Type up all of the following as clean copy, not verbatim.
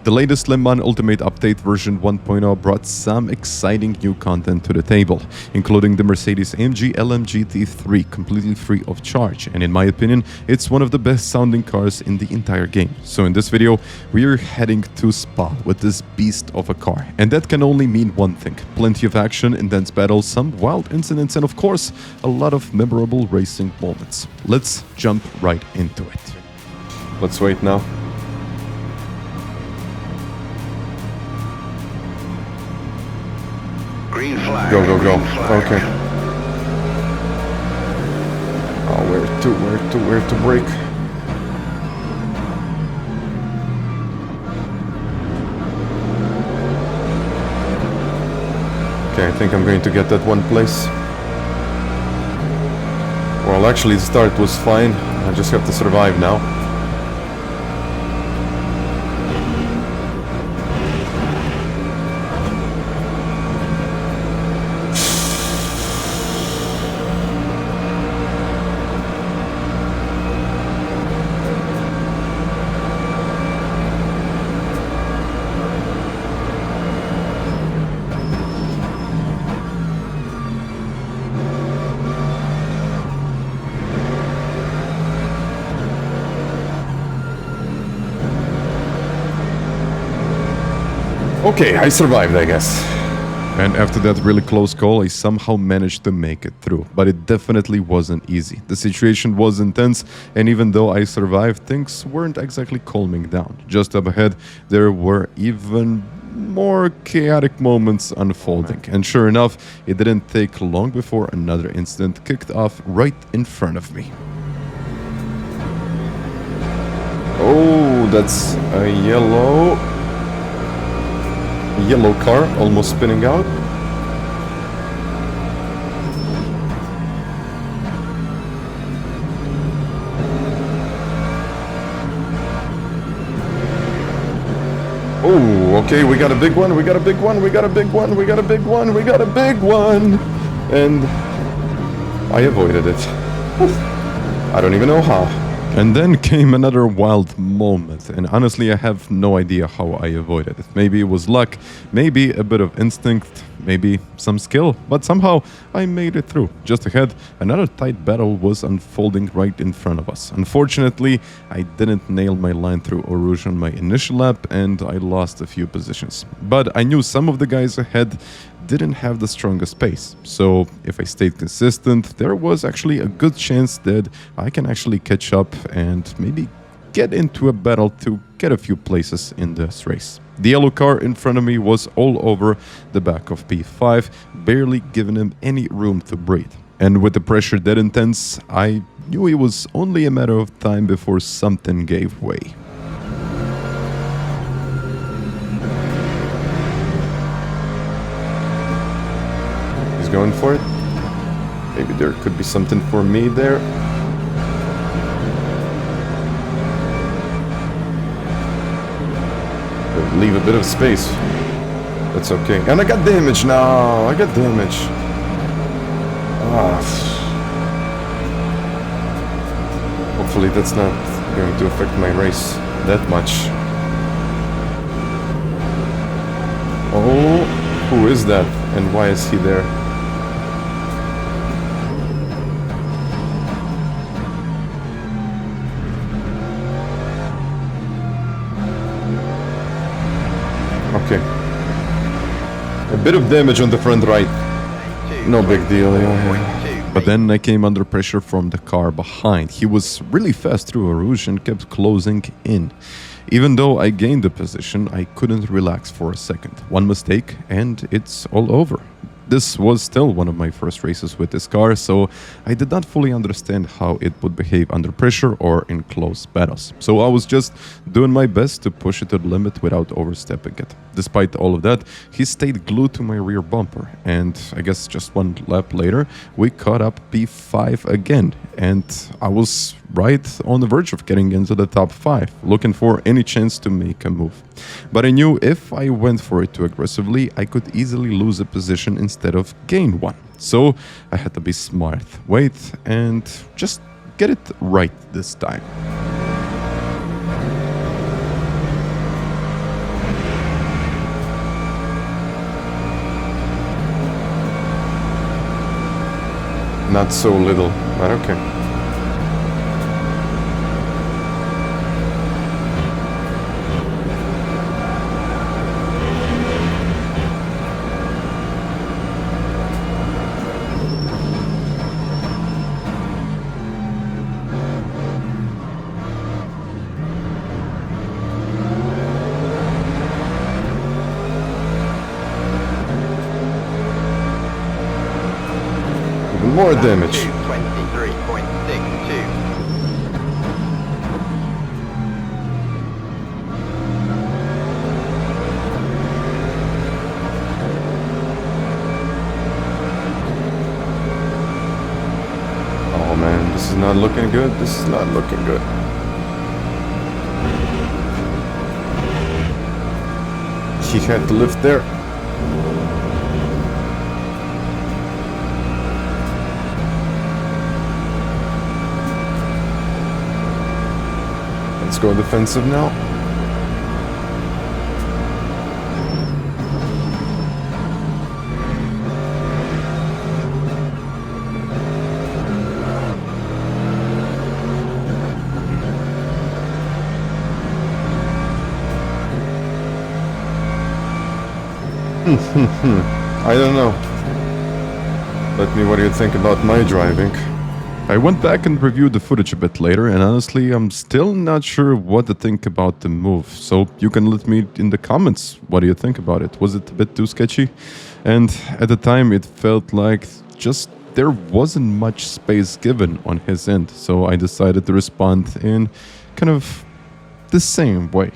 The latest LeMansUltimate update version 1.0 brought some exciting new content to the table, including the Mercedes AMG LMGT3 completely free of charge, and in my opinion, it's one of the best sounding cars in the entire game. So in this video, we are heading to Spa with this beast of a car, and that can only mean one thing: plenty of action, intense battles, some wild incidents, and of course, a lot of memorable racing moments. Let's jump right into it. Let's wait now. Green flag. Go, go, go. Green flag. Okay. Oh, where to brake? Okay, I think I'm going to get that one place. Well, actually, the start was fine. I just have to survive now. Okay, I survived, I guess. And after that really close call, I somehow managed to make it through. But it definitely wasn't easy. The situation was intense, and even though I survived, things weren't exactly calming down. Just up ahead, there were even more chaotic moments unfolding. And sure enough, it didn't take long before another incident kicked off right in front of me. Oh, that's a yellow car almost spinning out. Oh, okay, we got a big one, we got a big one, we got a big one, we got a big one, we got a big one. And I avoided it. I don't even know how. And then came another wild moment, and honestly I have no idea how I avoided it. Maybe it was luck, maybe a bit of instinct, maybe some skill, but somehow I made it through. Just ahead, another tight battle was unfolding right in front of us. Unfortunately, I didn't nail my line through Rouge on my initial lap, and I lost a few positions. But I knew some of the guys ahead didn't have the strongest pace, so if I stayed consistent, there was actually a good chance that I can actually catch up and maybe get into a battle to get a few places in this race. The yellow car in front of me was all over the back of P5, barely giving him any room to breathe. And with the pressure that intense, I knew it was only a matter of time before something gave way. Going for it. Maybe there could be something for me there. Leave a bit of space. That's okay. And I got damage now. I got damage. Hopefully that's not going to affect my race that much. Oh, who is that? And why is he there? Okay. A bit of damage on the front right. No big deal. Yeah. But then I came under pressure from the car behind. He was really fast through Rouge and kept closing in. Even though I gained the position, I couldn't relax for a second. One mistake and it's all over. This was still one of my first races with this car, so I did not fully understand how it would behave under pressure or in close battles. So I was just doing my best to push it to the limit without overstepping it. Despite all of that, he stayed glued to my rear bumper, and I guess just one lap later, we caught up P5 again, and I was right on the verge of getting into the top 5, looking for any chance to make a move. But I knew if I went for it too aggressively, I could easily lose a position instead of gain one. So I had to be smart, wait, and just get it right this time. not so little, but okay. More damage. 23.62. Oh man, this is not looking good. This is not looking good. He had to lift there. Let's go defensive now. I don't know. Let me, what do you think about my driving? I went back and reviewed the footage a bit later, and honestly, I'm still not sure what to think about the move. So you can let me in the comments, what do you think about it? Was it a bit too sketchy? And at the time, it felt like just there wasn't much space given on his end. So I decided to respond in kind of the same way.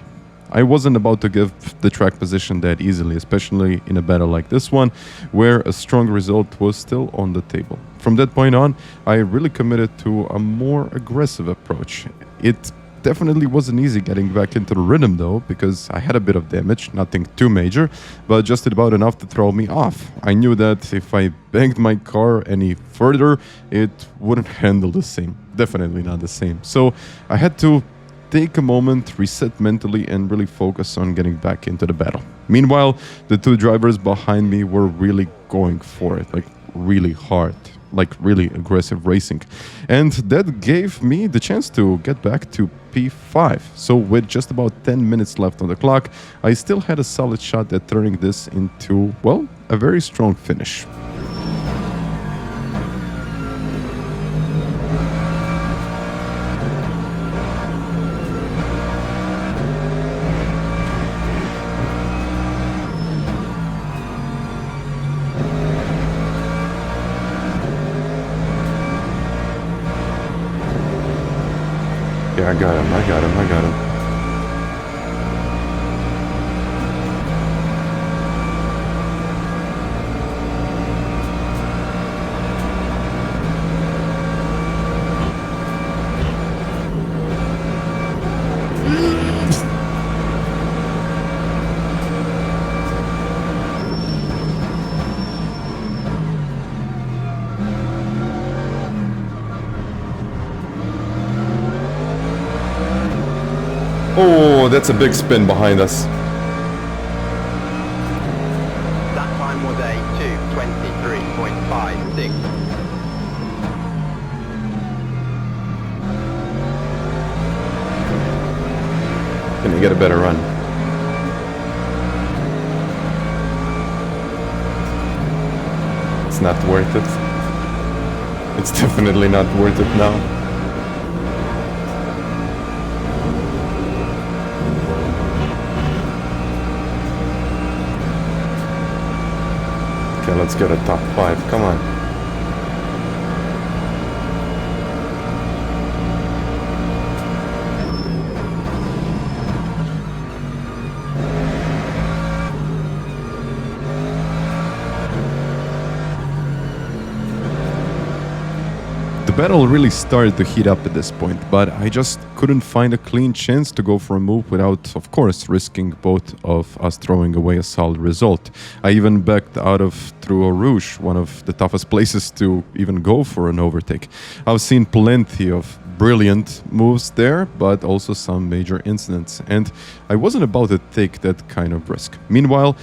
I wasn't about to give the track position that easily, especially in a battle like this one, where a strong result was still on the table. From that point on, I really committed to a more aggressive approach. It definitely wasn't easy getting back into the rhythm though, because I had a bit of damage, nothing too major, but just about enough to throw me off. I knew that if I banged my car any further, it wouldn't handle the same. Definitely not the same. So I had to take a moment, reset mentally, and really focus on getting back into the battle. Meanwhile, the two drivers behind me were really going for it, like really hard, like really aggressive racing. And that gave me the chance to get back to P5. So with just about 10 minutes left on the clock, I still had a solid shot at turning this into, well, a very strong finish. Yeah, I got him, I got him, I got him. Oh, that's a big spin behind us. That time was a 2:23.56. Can you get a better run? It's not worth it. It's definitely not worth it now. Okay, let's get a top 5, come on. The battle really started to heat up at this point, but I just couldn't find a clean chance to go for a move without, of course, risking both of us throwing away a solid result. I even backed out of through Eau Rouge, one of the toughest places to even go for an overtake. I've seen plenty of brilliant moves there, but also some major incidents, and I wasn't about to take that kind of risk. Meanwhile,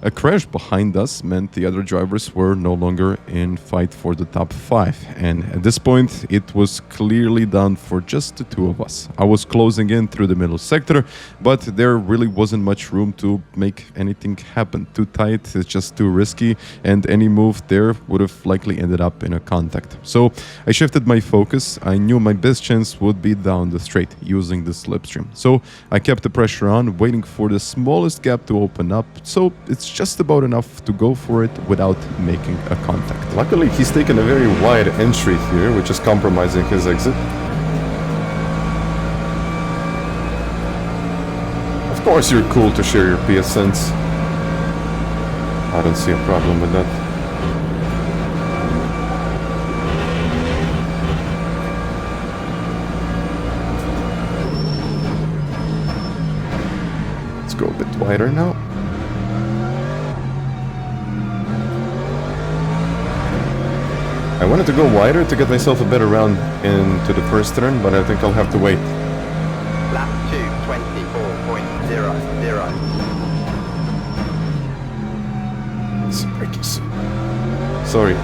A crash behind us meant the other drivers were no longer in fight for the top 5, and at this point it was clearly done for just the 2 of us. I was closing in through the middle sector, but there really wasn't much room to make anything happen. Too tight, it's just too risky, and any move there would have likely ended up in a contact. So I shifted my focus. I knew my best chance would be down the straight using the slipstream. So I kept the pressure on, waiting for the smallest gap to open up, so it's just about enough to go for it without making a contact. Luckily, he's taken a very wide entry here, which is compromising his exit. Of course, you're cool to share your PS sense. I don't see a problem with that. Let's go a bit wider now. I wanted to go wider to get myself a better round into the first turn, but I think I'll have to wait. Lap 2:24.00. Let's break this. Sorry.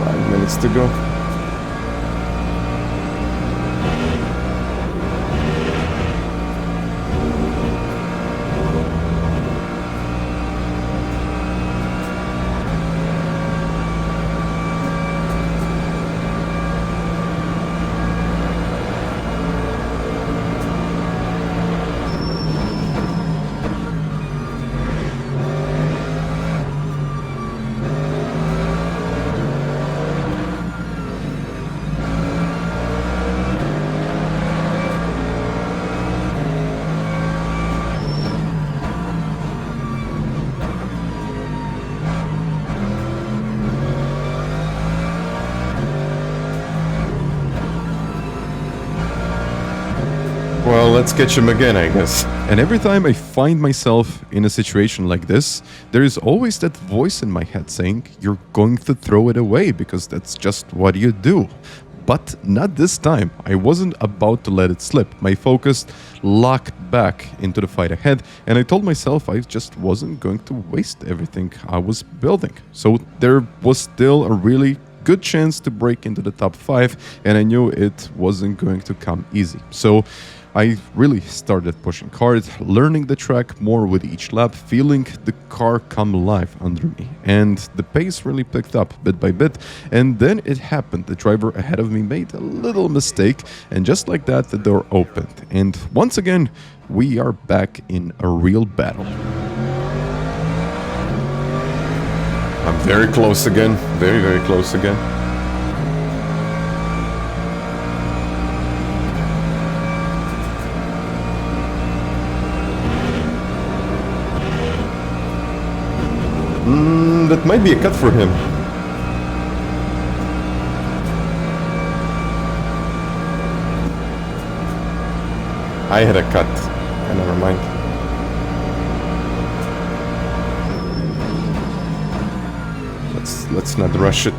5 minutes to go. Well, let's catch him again, I guess. And every time I find myself in a situation like this, there is always that voice in my head saying, you're going to throw it away because that's just what you do. But not this time. I wasn't about to let it slip. My focus locked back into the fight ahead, and I told myself I just wasn't going to waste everything I was building. So there was still a really good chance to break into the top 5, and I knew it wasn't going to come easy. So I really started pushing hard, learning the track more with each lap, feeling the car come alive under me. And the pace really picked up bit by bit, and then it happened. The driver ahead of me made a little mistake, and just like that, the door opened. And once again, we are back in a real battle. I'm very close again. Very, very close again. That might be a cut for him. I had a cut. Never mind. Let's not rush it.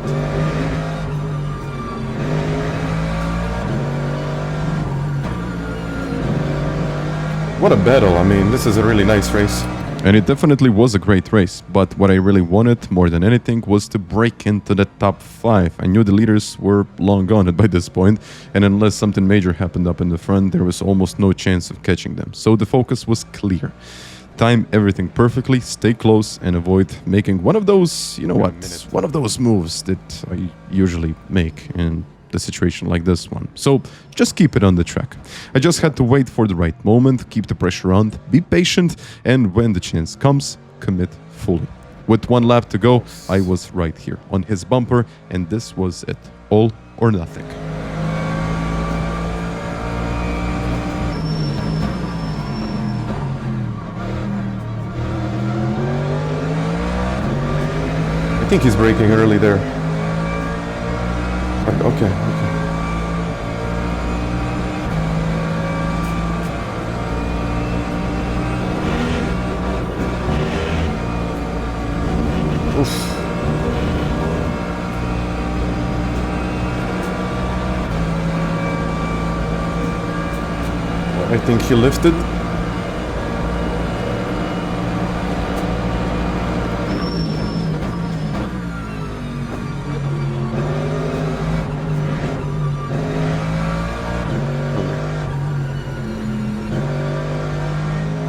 What a battle. I mean, this is a really nice race. And it definitely was a great race, but what I really wanted more than anything was to break into the top 5. I knew the leaders were long gone by this point, and unless something major happened up in the front, there was almost no chance of catching them. So the focus was clear. Time everything perfectly, stay close, and avoid making one of those, you know what, one of those moves that I usually make in a situation like this one. So just keep it on the track. I just had to wait for the right moment, keep the pressure on, be patient, and when the chance comes, commit fully. With 1 lap to go, I was right here on his bumper, and this was it. All or nothing. I think he's braking early there. Right, okay. Oof. I think he lifted.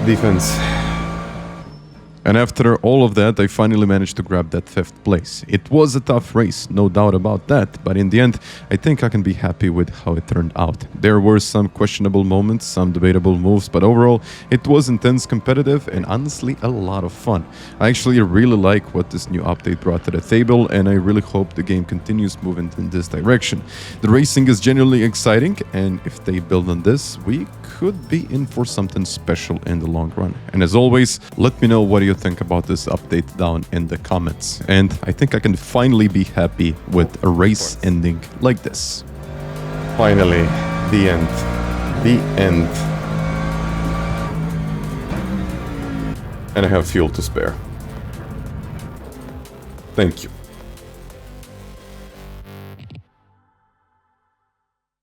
Defense. And after all of that, I finally managed to grab that 5th place. It was a tough race, no doubt about that, but in the end, I think I can be happy with how it turned out. There were some questionable moments, some debatable moves, but overall, it was intense, competitive, and honestly, a lot of fun. I actually really like what this new update brought to the table, and I really hope the game continues moving in this direction. The racing is genuinely exciting, and if they build on this, we could be in for something special in the long run. And as always, let me know what you think about this update down in the comments. And I think I can finally be happy with a race ending like this. Finally, the end. The end. And I have fuel to spare. Thank you.